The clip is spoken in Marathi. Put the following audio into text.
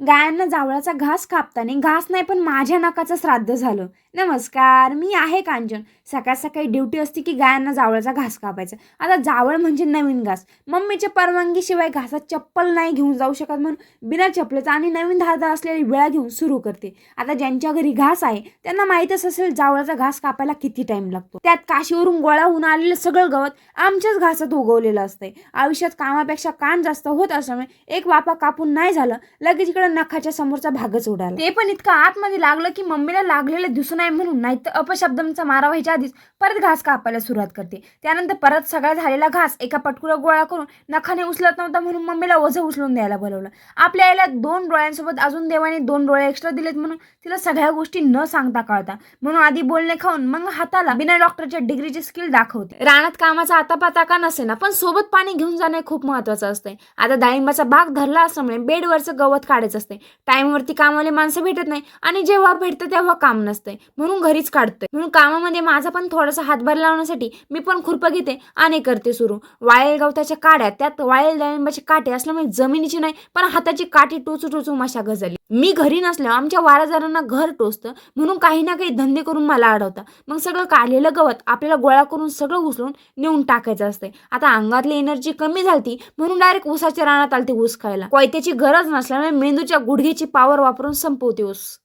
गायांना जावळाचा घास कापताना घास नाही पण माझ्या नकाचं श्राद्ध झालं. नमस्कार, मी आहे कांचन. सकाळ सकाळी ड्युटी असते की गायांना जावळाचा घास कापायचा. आता जावळ म्हणजे नवीन घास. मम्मीच्या परवानगीशिवाय घासात चप्पल नाही घेऊन जाऊ शकत म्हणून बिना चपलेचा आणि नवीन धारदार असलेली विळा घेऊन सुरू करते. आता ज्यांच्या घरी घास आहे त्यांना माहीतच असेल जावळाचा घास कापायला किती टाइम लागतो. त्यात काशीवरून गोळा होऊन आलेलं सगळं गवत आमच्याच घासात उगवलेलं असतंय. आयुष्यात कामापेक्षा कान जास्त होत असल्यामुळे एक वाफा कापून नाही झालं लगेच इकडे नखाच्या समोरचा भागच उडाला. ते पण इतकं आतमध्ये लागलं की मम्मीला लागलेलं दिसून नाही म्हणून, नाही तर अपशब्दांचा मारा व्हायच्या आधीच परत घास कापायला सुरुवात करते. त्यानंतर परत सगळा झालेला घास एका पटकुला गोळा करून नखाने उचलत नव्हता म्हणून मम्मीला ओझं उचलून द्यायला बोलवलं. आपल्या आईला 2 डोळ्यांसोबत अजून देवाने 2 डोळे एक्स्ट्रा दिलेत म्हणून तिला सगळ्या गोष्टी न सांगता कळता, म्हणून आधी बोलणे खाऊन मग हाताला बिना डॉक्टरच्या डिग्रीची स्किल दाखवते. रानात कामाचा आतापाता का नसेना पण सोबत पाणी घेऊन जाणे खूप महत्वाचं असते. आता डाळिंबाचा बाग धरला असल्यामुळे बेडवरचं गवत काढायचं असते. टाइमवरती कामाला माणसं भेटत नाही आणि जेव्हा भेटतं तेव्हा काम नसते म्हणून घरीच काढतोय. म्हणून कामामध्ये माझा पण थोडासा हातभार लावण्यासाठी मी पण खुरपं घेते आणि करते सुरू. वाळेल गवताच्या काड्या, त्यात वाळेल डाळिंबाचे काटे असल्यामुळे जमिनीची नाही पण हाताची काठी टोचू टोचू मशागत झाली. मी घरी नसल्यावर आमच्या वारसदारांना घर टोचतं म्हणून काही ना काही धंदे करून मला अडवतं. मग सगळं काढलेलं गवत आपल्याला गोळा करून सगळं उचलून नेऊन टाकायचं असते. आता अंगातली एनर्जी कमी झालती म्हणून डायरेक्ट ऊसाच्या रानात आलते ऊस खायला. कोयत्याची गरज नसल्यामुळे मेंदूच्या गुडघ्याची पावर वापरून संपवते ऊस.